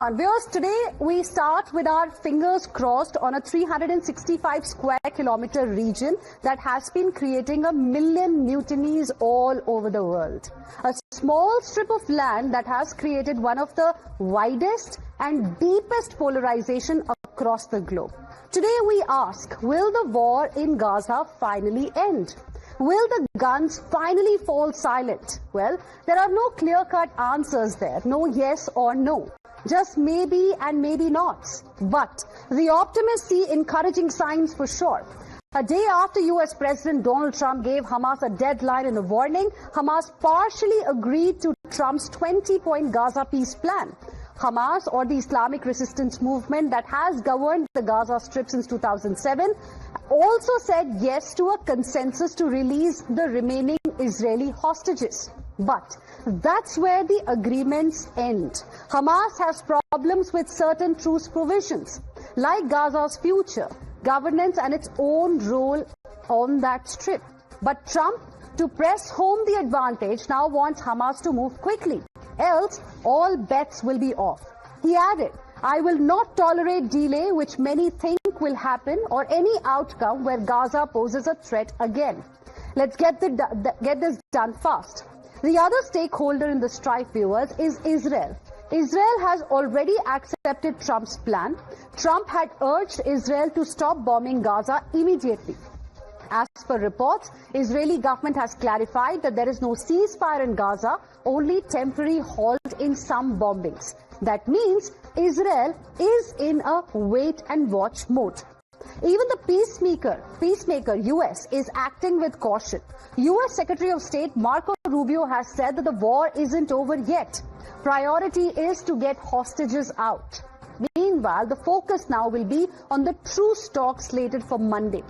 Viewers, today we start with our fingers crossed on a 365 square kilometer region that has been creating a million mutinies all over the world. A small strip of land that has created one of the widest and deepest polarization across the globe. Today we ask, will the war in Gaza finally end? Will the guns finally fall silent? Well, there are no clear-cut answers there, no yes or no. Just maybe and maybe not. But the optimists see encouraging signs for sure. A day after US President Donald Trump gave Hamas a deadline and a warning, Hamas partially agreed to Trump's 20-point Gaza peace plan. Hamas, or the Islamic resistance movement that has governed the Gaza Strip since 2007, also said yes to a consensus to release the remaining Israeli hostages. But that's where the agreements end. Hamas has problems with certain truce provisions, like Gaza's future, governance and its own role on that strip. But Trump, to press home the advantage, now wants Hamas to move quickly. Else, all bets will be off. He added, I will not tolerate delay, which many think will happen, or any outcome where Gaza poses a threat again. Let's get this done fast. The other stakeholder in the strife, viewers, is Israel. Israel has already accepted Trump's plan. Trump had urged Israel to stop bombing Gaza immediately. As per reports, Israeli government has clarified that there is no ceasefire in Gaza, only temporary halt in some bombings. That means Israel is in a wait-and-watch mode. Even the Peacemaker, US, is acting with caution. US Secretary of State Marco Rubio has said that the war isn't over yet. Priority is to get hostages out. Meanwhile, the focus now will be on the truce talks slated for Monday.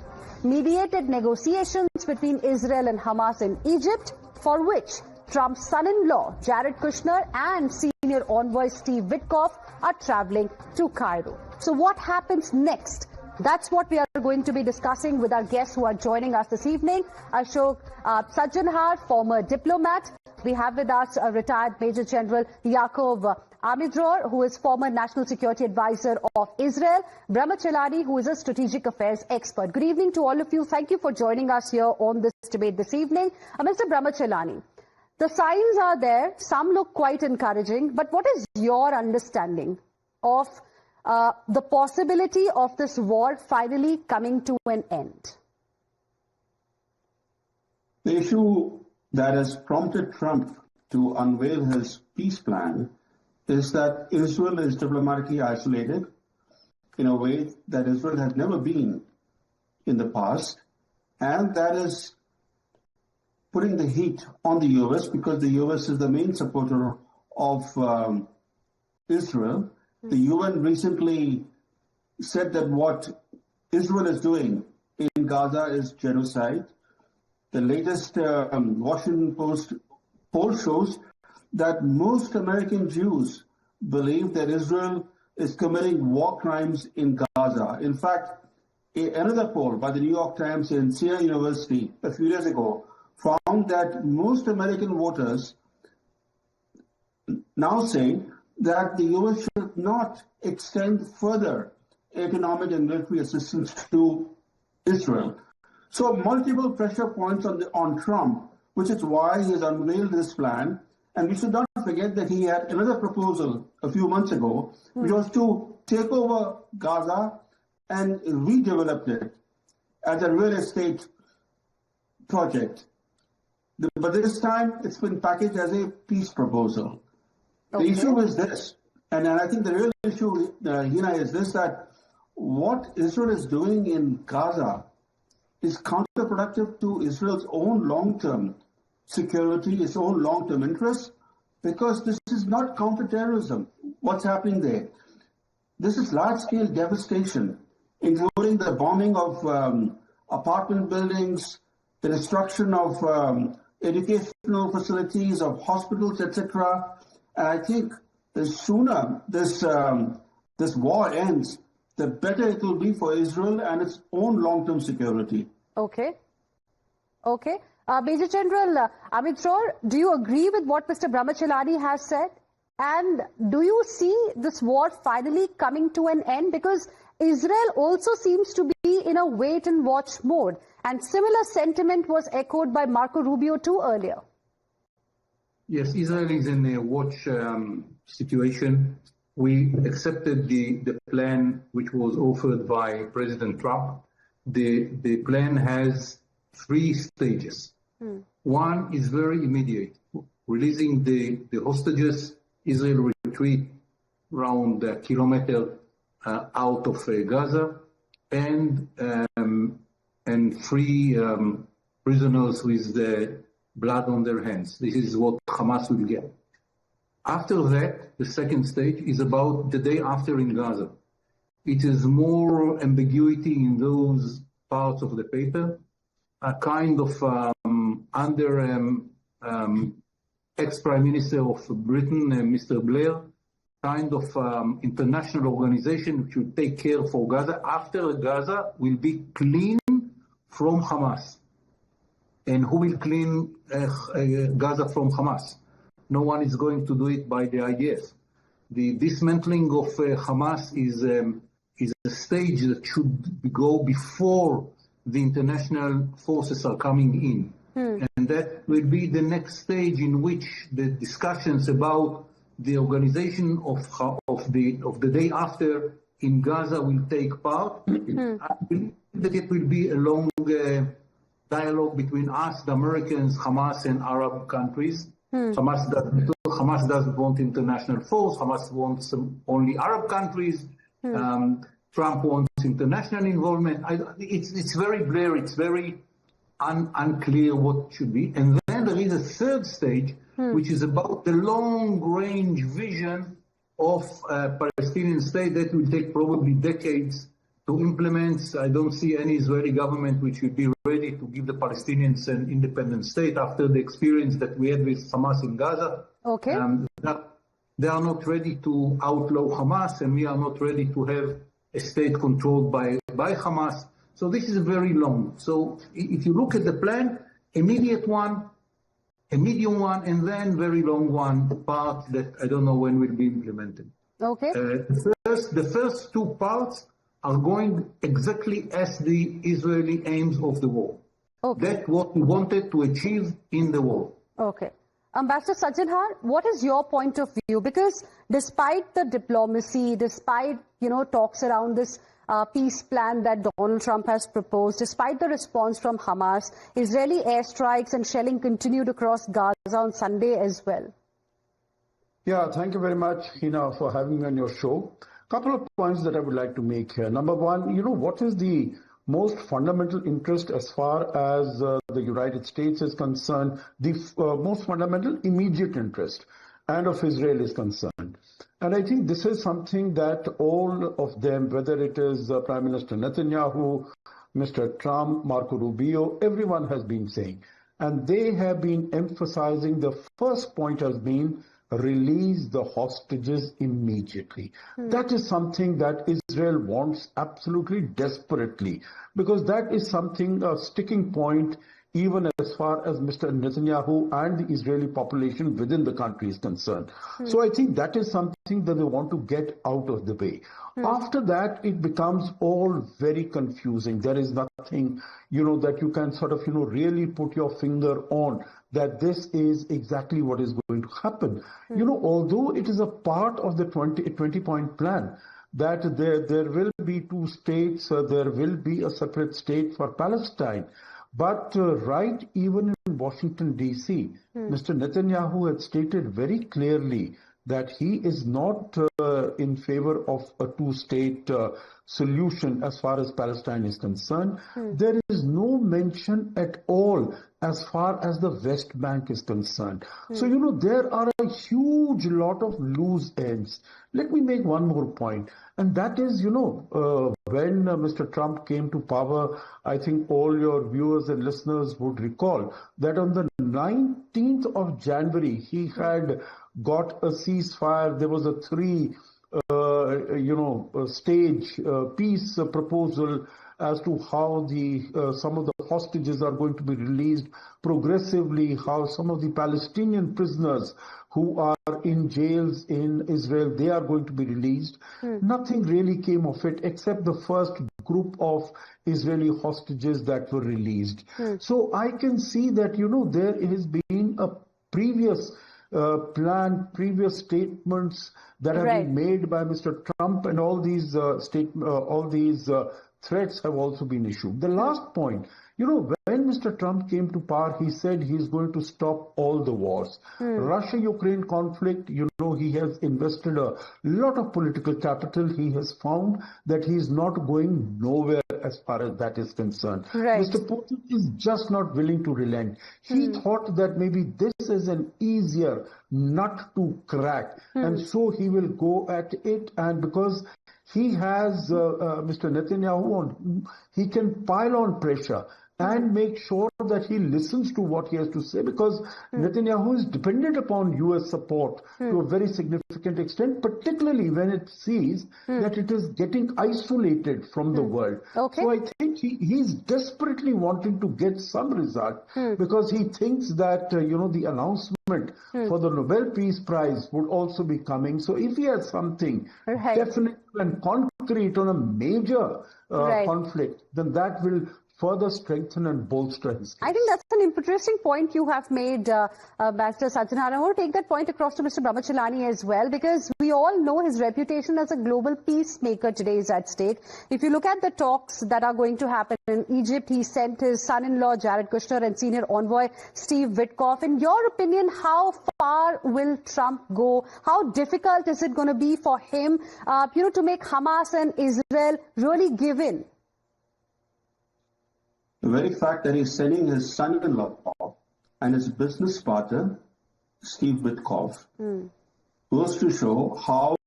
Mediated negotiations between Israel and Hamas in Egypt, for which Trump's son-in-law Jared Kushner and senior envoy Steve Witkoff are traveling to Cairo. So what happens next? That's what we are going to be discussing with our guests who are joining us this evening. Ashok Sajjanhar, former diplomat. We have with us retired Major General Yaakov Amidror, who is former National Security Advisor of Israel. Brahmachalani, who is a strategic affairs expert. Good evening to all of you. Thank you for joining us here on this debate this evening. Mr. Brahmachalani, the signs are there. Some look quite encouraging. But what is your understanding of the possibility of this war finally coming to an end? The issue that has prompted Trump to unveil his peace plan is that Israel is diplomatically isolated in a way that Israel has never been in the past, and that is putting the heat on the U.S. because the U.S. is the main supporter of Israel. The UN recently said that what Israel is doing in Gaza is genocide. The latest Washington Post poll shows that most American Jews believe that Israel is committing war crimes in Gaza. In fact, another poll by the New York Times and Sierra University a few days ago found that most American voters now say that the U.S. should not extend further economic and military assistance to Israel. So multiple pressure points on Trump, which is why he has unveiled this plan. And we should not forget that he had another proposal a few months ago, which was to take over Gaza and redevelop it as a real estate project. But this time it's been packaged as a peace proposal. The issue is this, and I think the real issue, Hina, is this, that what Israel is doing in Gaza is counterproductive to Israel's own long-term security, its own long-term interests, because this is not counterterrorism, what's happening there. This is large-scale devastation, including the bombing of apartment buildings, the destruction of educational facilities, of hospitals, etc. And I think the sooner this war ends, the better it will be for Israel and its own long-term security. Okay. Major General Amidror, do you agree with what Mr. Brahmachalani has said? And do you see this war finally coming to an end? Because Israel also seems to be in a wait and watch mode. And similar sentiment was echoed by Marco Rubio too earlier. Yes, Israel is in a watch situation. We accepted the plan which was offered by President Trump. The plan has 3 stages. One is very immediate, releasing the hostages. Israel retreat around a kilometer out of Gaza, and free prisoners with the blood on their hands. This is what Hamas will get. After that, the second stage is about the day after in Gaza. It is more ambiguity in those parts of the paper, a kind of under ex-Prime Minister of Britain, Mr. Blair, kind of international organization which will take care for Gaza. After Gaza will be clean from Hamas. And who will clean Gaza from Hamas? No one is going to do it by the IDF. The dismantling of Hamas is a stage that should go before the international forces are coming in. And that will be the next stage in which the discussions about the organization of the day after in Gaza will take part. I believe that it will be a long dialogue between us, the Americans, Hamas, and Arab countries. Hamas doesn't want international force. Hamas wants only Arab countries. Trump wants international involvement. It's very blurry. It's very unclear what should be. And then there is a third stage, which is about the long-range vision of a Palestinian state that will take probably decades to implement. I don't see any Israeli government which will be ready to give the Palestinians an independent state after the experience that we had with Hamas in Gaza. Okay. They are not ready to outlaw Hamas, and we are not ready to have a state controlled by Hamas. So this is very long. So if you look at the plan, immediate one, a medium one, and then very long one part that I don't know when will be implemented. Okay. The first 2 parts are going exactly as the Israeli aims of the war. Okay. That's what we wanted to achieve in the war. Okay. Ambassador Sajjanhar, what is your point of view? Because despite the diplomacy, despite, talks around this peace plan that Donald Trump has proposed, despite the response from Hamas, Israeli airstrikes and shelling continued across Gaza on Sunday as well. Yeah, thank you very much, Hina, for having me on your show. Couple of points that I would like to make here. Number one, what is the most fundamental interest as far as the United States is concerned, the most fundamental immediate interest, and of Israel is concerned. And I think this is something that all of them, whether it is Prime Minister Netanyahu, Mr. Trump, Marco Rubio, everyone has been saying. And they have been emphasizing the first point has been release the hostages immediately. That is something that Israel wants absolutely desperately, because that is something, a sticking point, even as far as Mr. Netanyahu and the Israeli population within the country is concerned. So I think that is something that they want to get out of the way. After that, it becomes all very confusing. There is nothing, that you can sort of, really put your finger on that this is exactly what is going to happen. Although it is a part of the 20-point plan, that there will be 2 states, there will be a separate state for Palestine. But right even in Washington, D.C., Mr. Netanyahu had stated very clearly that he is not in favor of a 2-state solution as far as Palestine is concerned. There is no mention at all as far as the West Bank is concerned. So, there are a huge lot of loose ends. Let me make one more point, and that is, when Mr. Trump came to power, I think all your viewers and listeners would recall that on the 19th of January, he had got a ceasefire. There was a 3 stage peace proposal as to how some of the hostages are going to be released progressively, how some of the Palestinian prisoners who are in jails in Israel, they are going to be released. Nothing really came of it except the first group of Israeli hostages that were released. So I can see that, there has been a previous plan, previous statements that have been made by Mr. Trump, and all these threats have also been issued. The last point, when Mr. Trump came to power, he said he's going to stop all the wars. Russia-Ukraine conflict, he has invested a lot of political capital. He has found that he's not going nowhere as far as that is concerned. Mr. Putin is just not willing to relent. He thought that maybe this is an easier nut to crack, and so he will go at it, and because he has Mr. Netanyahu, he can pile on pressure and make sure that he listens to what he has to say, because Netanyahu is dependent upon U.S. support to a very significant extent, particularly when it sees that it is getting isolated from the world. So I think he's desperately wanting to get some result, because he thinks that, the announcement for the Nobel Peace Prize would also be coming. So if he has something definite and concrete on a major conflict, then that will further strengthen and bolster his case. I think that's an interesting point you have made, Ambassador Sajjanara. I want to take that point across to Mr. Brahmachalani as well, because we all know his reputation as a global peacemaker today is at stake. If you look at the talks that are going to happen in Egypt, he sent his son-in-law Jared Kushner and senior envoy Steve Witkoff. In your opinion, how far will Trump go? How difficult is it going to be for him, to make Hamas and Israel really give in? The very fact that he's sending his son-in-law and his business partner, Steve Witkoff, goes to show how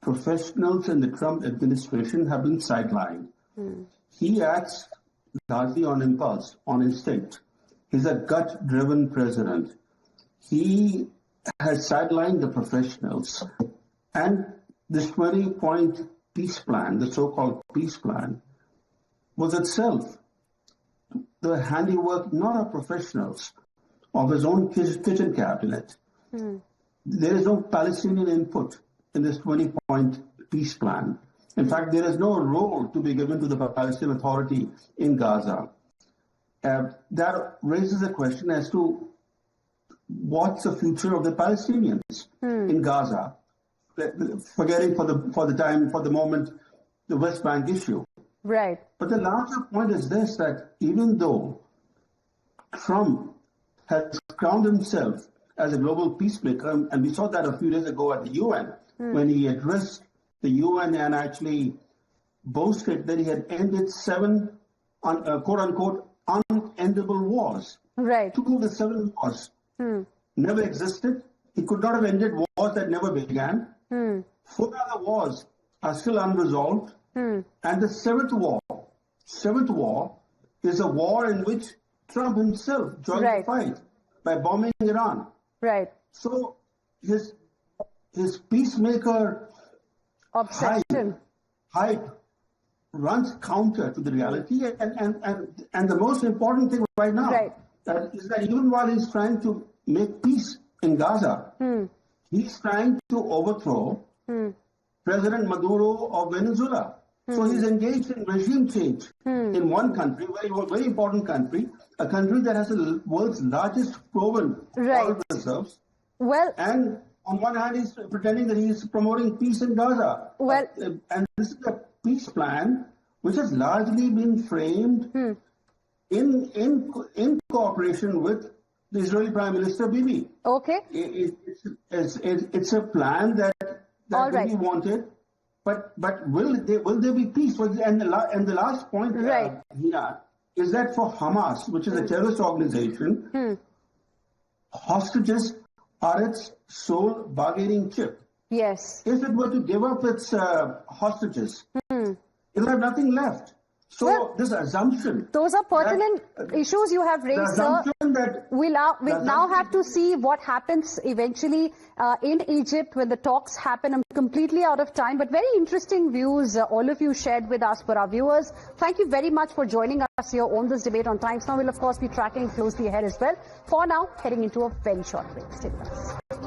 professionals in the Trump administration have been sidelined. He acts largely on impulse, on instinct. He's a gut-driven president. He has sidelined the professionals. And this 20-point peace plan, the so-called peace plan, was itself the handiwork not of professionals, of his own kitchen cabinet. There is no Palestinian input in this 20-point peace plan. In fact, there is no role to be given to the Palestinian Authority in Gaza. That raises a question as to what's the future of the Palestinians in Gaza, forgetting for the moment, the West Bank issue. But the larger point is this, that even though Trump has crowned himself as a global peacemaker, and we saw that a few days ago at the UN, when he addressed the UN and actually boasted that he had ended 7, quote-unquote, unendable wars. 2 of the 7 wars never existed. He could not have ended wars that never began. 4 other wars are still unresolved. And the seventh war is a war in which Trump himself joined the fight by bombing Iran. So his peacemaker obsession hype runs counter to the reality. And the most important thing right now is that even while he's trying to make peace in Gaza, he's trying to overthrow President Maduro of Venezuela. So he's engaged in regime change in one country, very important country, a country that has the world's largest proven oil reserves. And on one hand, he's pretending that he's promoting peace in Gaza. And this is a peace plan which has largely been framed in cooperation with the Israeli Prime Minister Bibi. It's a plan that Bibi wanted. But will there be peace? And the last point, Hina, is that for Hamas, which is a terrorist organization, hostages are its sole bargaining chip. If it were to give up its hostages, it'll have nothing left. So Well, this assumption. those are pertinent issues you have raised, sir. We'll now have to see what happens eventually in Egypt when the talks happen. I'm completely out of time, but very interesting views all of you shared with us for our viewers. Thank you very much for joining us here on this debate on Times Now. We'll of course be tracking closely ahead as well. For now, heading into a very short break. Stay with us.